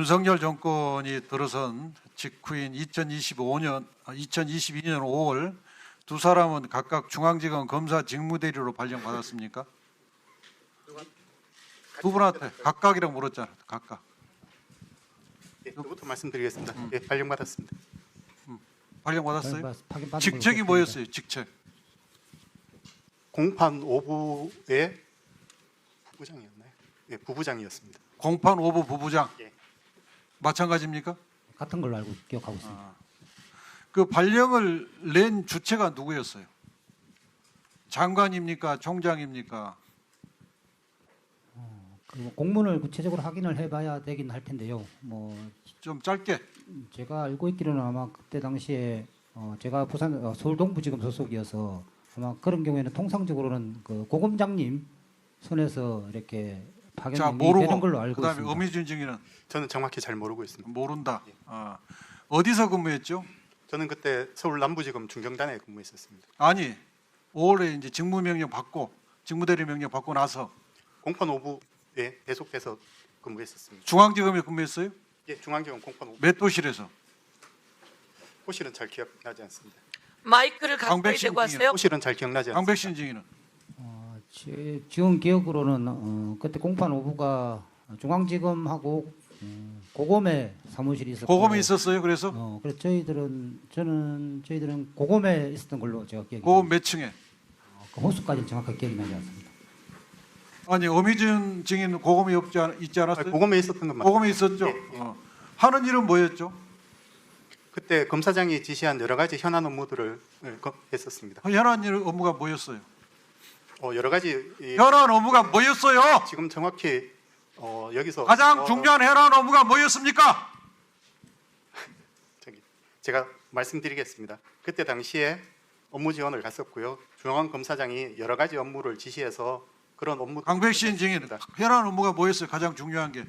윤석열 정권이 들어선 직후인 2022년 5월 두 사람은 각각 중앙지검 검사 직무대리로 발령받았습니까? 두 분한테 각각이라고 물었잖아. 각각. 예, 그부터 말씀드리겠습니다. 예, 발령받았습니다. 발령받았어요? 받은 걸로 직책이 기억됩니다. 뭐였어요? 직책. 공판 5부의 부부장이었나요? 예, 부부장이었습니다. 공판 5부 부부장. 예. 마찬가지입니까? 같은 걸로 알고 기억하고 있습니다. 그 발령을 낸 주체가 누구였어요? 장관입니까? 총장입니까? 그 공문을 구체적으로 확인을 해봐야 되긴 할 텐데요. 뭐 좀 짧게. 제가 알고 있기로는 아마 그때 당시에 제가 부산 서울 동부지검 소속이어서 아마 그런 경우에는 통상적으로는 그 고검장님 손에서 이렇게 자, 파견이 모르고 되는 걸로 알고 그다음에 있습니다. 어미준 증인은 저는 정확히 잘 모르고 있습니다. 모른다. 어디서 근무했죠? 저는 그때 서울 남부지검 중경단에 근무했었습니다. 아니 5월에 이제 직무명령 받고 직무대리 명령 받고 나서 공판 5부에 배속돼서 근무했었습니다. 중앙지검에 근무했어요? 예, 중앙지검 공판 5부. 몇 도실에서? 호실은 잘 기억나지 않습니다. 마이크를 가까이 강백신 대고 하세요. 호실은 잘 기억나지 않습니다. 강백신 증인은 제 지금 기억으로는 그때 공판 5부가 중앙지검하고 고검에 사무실이 있었고 고검에 있었어요. 그래서 그래서 저희들은 고검에 있었던 걸로 제가 기억이 고검 몇 층에? 그 호수까지는 정확하게 기억이 나지 않습니다. 아니 어미준 증인 고검에 있지 않았어요? 고검에 있었던 건 맞습니다. 고검에 있었죠. 예, 예. 하는 일은 뭐였죠? 그때 검사장이 지시한 여러 가지 현안 업무들을 했었습니다. 현안 일 업무가 뭐였어요? 여러 가지 현안 업무가 뭐였어요? 지금 정확히 여기서 가장 중요한 현안 업무가 뭐였습니까? 제가 말씀드리겠습니다. 그때 당시에 업무 지원을 갔었고요. 중앙검사장이 여러 가지 업무를 지시해서 그런 업무 강백신 증인 현안 업무가 뭐였어요? 가장 중요한 게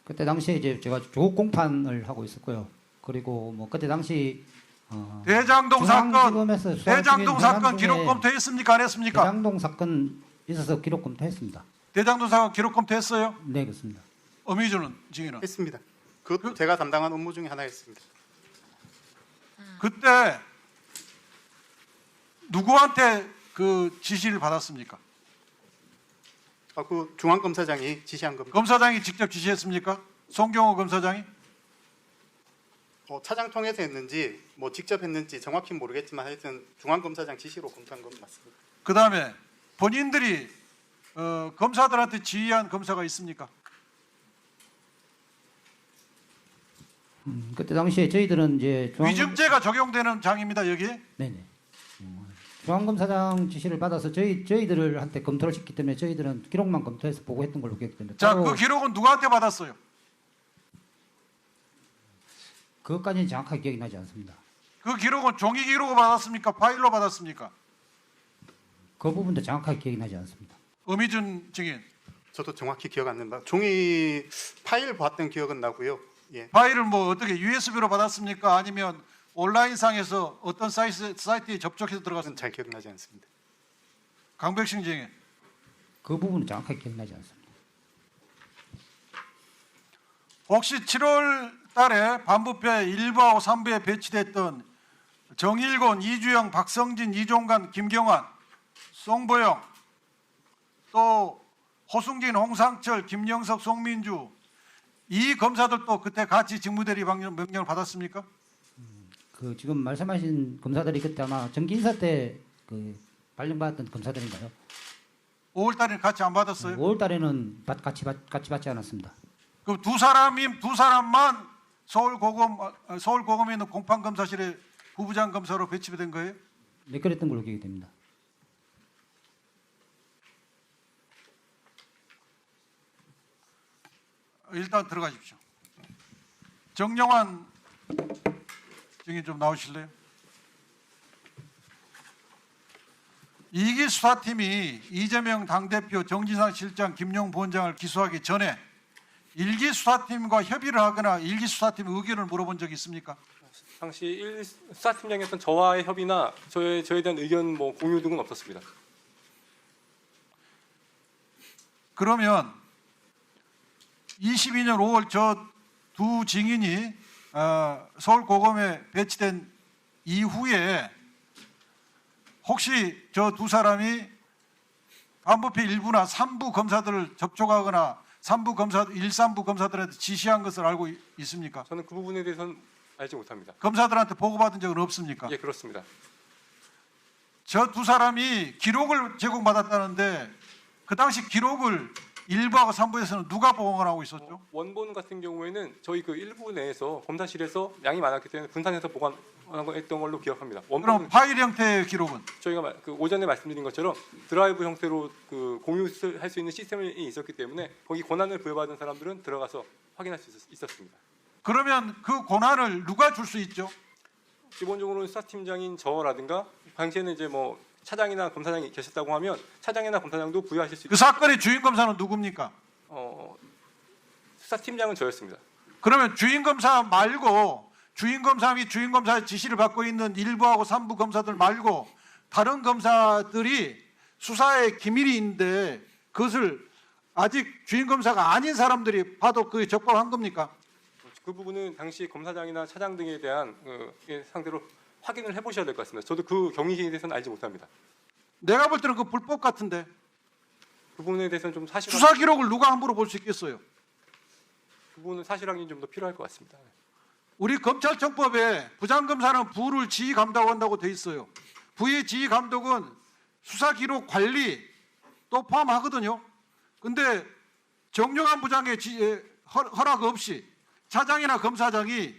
그때 당시에 이제 제가 조국 공판을 하고 있었고요. 그리고 뭐 그때 당시 대장동 사건, 중앙지검에서 수사 대장동 중인 사건 현안 기록 중에 검토했습니까? 안 했습니까? 대장동 사건 있어서 기록 검토했습니다. 대장동 사건 기록 검토했어요? 네, 그렇습니다. 어미준은 증인은 했습니다. 그것도 제가 담당한 업무 중에 하나였습니다. 그때 누구한테 그 지시를 받았습니까? 그 중앙검사장이 지시한 겁니다. 검사장이 직접 지시했습니까? 송경호 검사장이? 차장 통해서 했는지 뭐 직접 했는지 정확히 모르겠지만 하여튼 중앙검사장 지시로 검토한 건 맞습니다. 그 다음에 본인들이 검사들한테 지휘한 검사가 있습니까? 그때 당시에 저희들은 이제 위증죄가 적용되는 장입니다. 여기에. 네네. 중앙검사장 지시를 받아서 저희들한테 검토를 시켰기 때문에 저희들은 기록만 검토해서 보고했던 걸로 기억됩니다. 자, 따로 그 기록은 누구한테 받았어요? 그것까지는 정확하게 기억이 나지 않습니다. 그 기록은 종이 기록으로 받았습니까? 파일로 받았습니까? 그 부분도 정확하게 기억이 나지 않습니다. 어미준 증인. 저도 정확히 기억 안 납니다. 종이 파일 봤던 기억은 나고요. 예. 파일을 뭐 어떻게 USB로 받았습니까? 아니면 온라인상에서 어떤 사이트에 접촉해서 그건 들어갔습니까? 잘 기억나지 않습니다. 강백신 증인. 그 부분은 정확하게 기억나지 않습니다. 혹시 7월 달에 반부패 1부하고 3부에 배치됐던 정일곤, 이주영, 박성진, 이종관, 김경환, 송보영, 또 호승진, 홍상철, 김영석, 송민주 이 검사들도 그때 같이 직무대리 명령을 받았습니까? 그 지금 말씀하신 검사들이 그때 아마 정기 인사 때 그 발령받았던 검사들인가요? 5월 달에는 같이 안 받았어요? 5월 달에는 같이 받지 않았습니다. 그럼 두 사람만 서울고검에 있는 공판검사실에 부부장 검사로 배치된 거예요? 네, 그랬던 걸로 기억이 됩니다. 일단 들어가십시오. 정영환 증인 좀 나오실래요? 이기 수사팀이 이재명 당대표, 정진상 실장, 김용 부원장을 기소하기 전에 일기 수사팀과 협의를 하거나 일기 수사팀 의견을 물어본 적이 있습니까? 당시 1 수사팀장이었던 저와의 협의나 저에 대한 의견 공유 등은 없었습니다. 그러면 22년 5월 저 두 증인이 서울고검에 배치된 이후에 혹시 저 두 사람이 간부표 1부나 3부 검사들을 접촉하거나 3부 검사, 1, 3부 검사들한테 지시한 것을 알고 있습니까? 저는 그 부분에 대해서는 알지 못합니다. 검사들한테 보고받은 적은 없습니까? 예, 그렇습니다. 저 두 사람이 기록을 제공받았다는데 그 당시 기록을 1부하고 3부에서는 누가 보관하고 있었죠? 원본 같은 경우에는 저희 그 일부 내에서 검사실에서 양이 많았기 때문에 분산해서 보관했던 걸로 기억합니다. 그럼 원본은 파일 형태의 기록은? 저희가 그 오전에 말씀드린 것처럼 드라이브 형태로 그 공유할 수 있는 시스템이 있었기 때문에 거기 권한을 부여받은 사람들은 들어가서 확인할 수 있었습니다. 그러면 그 권한을 누가 줄 수 있죠? 기본적으로 수사팀장인 저라든가 당시에는 이제 뭐 차장이나 검사장이 계셨다고 하면 차장이나 검사장도 부여하실 수 그 있습니다. 사건의 주인 검사는 누굽니까? 수사팀장은 저였습니다. 그러면 주인 검사 말고 주인 검사 및 주인 검사의 지시를 받고 있는 1부하고 3부 검사들 말고 다른 검사들이 수사의 기밀이 있는데 그것을 아직 주인 검사가 아닌 사람들이 봐도 그게 적법한 겁니까? 그 부분은 당시 검사장이나 차장 등에 대한 상대로 확인을 해보셔야 될 것 같습니다. 저도 그 경위에 대해서는 알지 못합니다. 내가 볼 때는 그 불법 같은데 그 부분에 대해서는 좀 사실 수사 기록을 누가 함부로 볼 수 있겠어요? 그 부분은 사실 확인이 좀 더 필요할 것 같습니다. 우리 검찰청법에 부장검사는 부를 지휘 감독한다고 돼 있어요. 부의 지휘 감독은 수사 기록 관리 또 포함하거든요. 근데 정용환 부장의 허락 없이 차장이나 검사장이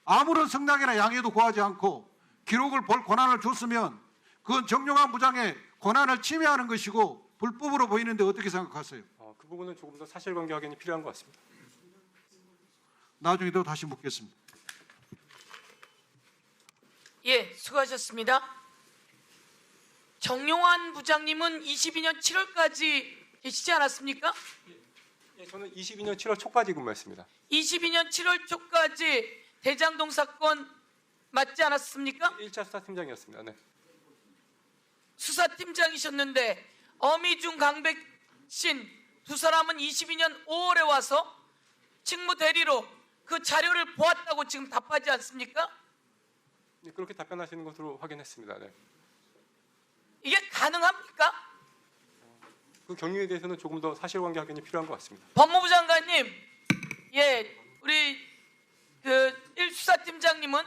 아무런 성량이나 양해도 구하지 않고 기록을 볼 권한을 줬으면 그건 정용환 부장의 권한을 침해하는 것이고 불법으로 보이는데 어떻게 생각하세요? 그 부분은 조금 더 사실관계 확인이 필요한 것 같습니다. 나중에 또 다시 묻겠습니다. 예, 수고하셨습니다. 정용환 부장님은 22년 7월까지 계시지 않았습니까? 예, 저는 22년 7월 초까지 근무했습니다. 22년 7월 초까지 대장동 사건 맞지 않았습니까? 1차 수사팀장이었습니다. 네. 수사팀장이셨는데 어미중 강백신 두 사람은 22년 5월에 와서 직무 대리로 그 자료를 보았다고 지금 답하지 않습니까? 네, 그렇게 답변하시는 것으로 확인했습니다. 네. 이게 가능합니까? 그 경위에 대해서는 조금 더 사실관계 확인이 필요한 것 같습니다. 법무부 장관님, 예, 우리 그 1수사팀장님은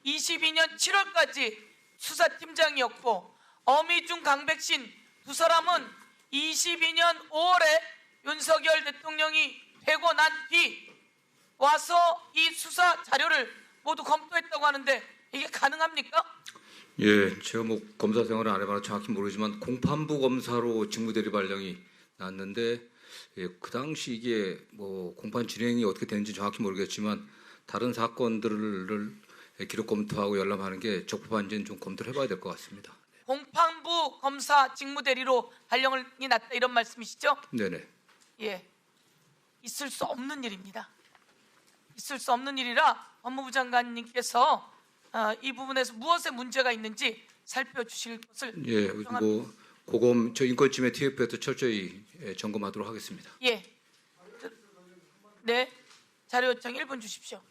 22년 7월까지 수사팀장이었고 어미중 강백신 두 사람은 22년 5월에 윤석열 대통령이 되고 난 뒤 와서 이 수사 자료를 모두 검토했다고 하는데 이게 가능합니까? 예, 제가 뭐 검사 생활을 안 해봐서 정확히 모르지만 공판부 검사로 직무대리 발령이 났는데 예, 그 당시 이게 뭐 공판 진행이 어떻게 되는지 정확히 모르겠지만 다른 사건들을 기록 검토하고 열람하는 게 적법한지는 좀 검토를 해봐야 될 것 같습니다. 공판부 검사 직무대리로 발령이 났다 이런 말씀이시죠? 네네. 예, 있을 수 없는 일입니다. 있을 수 없는 일이라 법무부 장관님께서 이 부분에서 무엇에 문제가 있는지 살펴주실 것을 예, 요청합니다. 뭐 고검 저 인권침해 TF에도 철저히 점검하도록 하겠습니다. 예, 네, 자료 요청 1분 주십시오.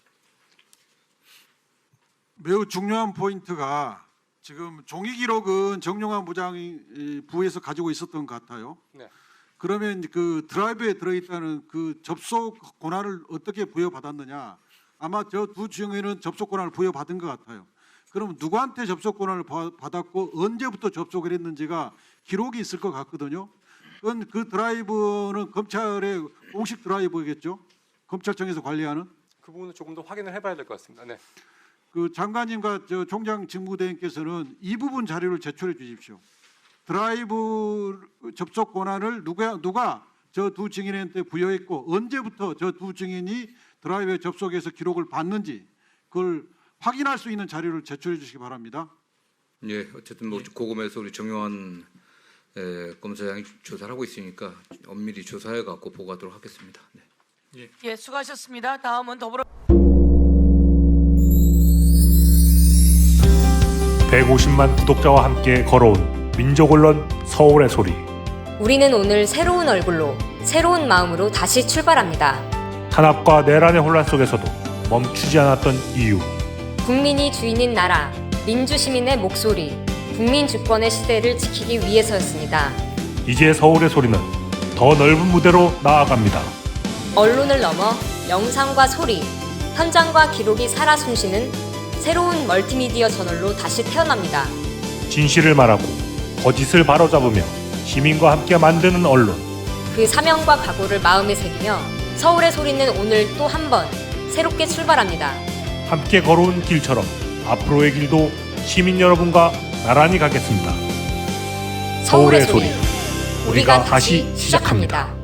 매우 중요한 포인트가 지금 종이 기록은 정용환 부장이 부에서 가지고 있었던 것 같아요. 네. 그러면 그 드라이브에 들어있다는 그 접속 권한을 어떻게 부여받았느냐? 아마 저 두 증인은 접속 권한을 부여받은 것 같아요. 그럼 누구한테 접속 권한을 받았고 언제부터 접속을 했는지가 기록이 있을 것 같거든요. 그건 그 드라이브는 검찰의 공식 드라이브겠죠? 검찰청에서 관리하는? 그 부분은 조금 더 확인을 해봐야 될 것 같습니다. 네. 그 장관님과 저 총장 직무대행께서는 이 부분 자료를 제출해 주십시오. 드라이브 접속 권한을 누가 저 두 증인한테 부여했고 언제부터 저 두 증인이 드라이브에 접속해서 기록을 받는지 그걸 확인할 수 있는 자료를 제출해 주시기 바랍니다. 예, 어쨌든 뭐 고검에서 우리 정용환 검사장이 조사를 하고 있으니까 엄밀히 조사해 갖고 보고하도록 하겠습니다. 네. 예, 수고하셨습니다. 다음은 더불어 150만 구독자와 함께 걸어온 민족 언론 서울의 소리. 우리는 오늘 새로운 얼굴로 새로운 마음으로 다시 출발합니다. 탄압과 내란의 혼란 속에서도 멈추지 않았던 이유. 국민이 주인인 나라, 민주시민의 목소리, 국민 주권의 시대를 지키기 위해서였습니다. 이제 서울의 소리는 더 넓은 무대로 나아갑니다. 언론을 넘어 영상과 소리, 현장과 기록이 살아 숨쉬는 새로운 멀티미디어 저널로 다시 태어납니다. 진실을 말하고 거짓을 바로잡으며 시민과 함께 만드는 언론. 그 사명과 각오를 마음에 새기며 서울의 소리는 오늘 또 한 번 새롭게 출발합니다. 함께 걸어온 길처럼 앞으로의 길도 시민 여러분과 나란히 가겠습니다. 서울의 소리, 우리가 다시 시작합니다.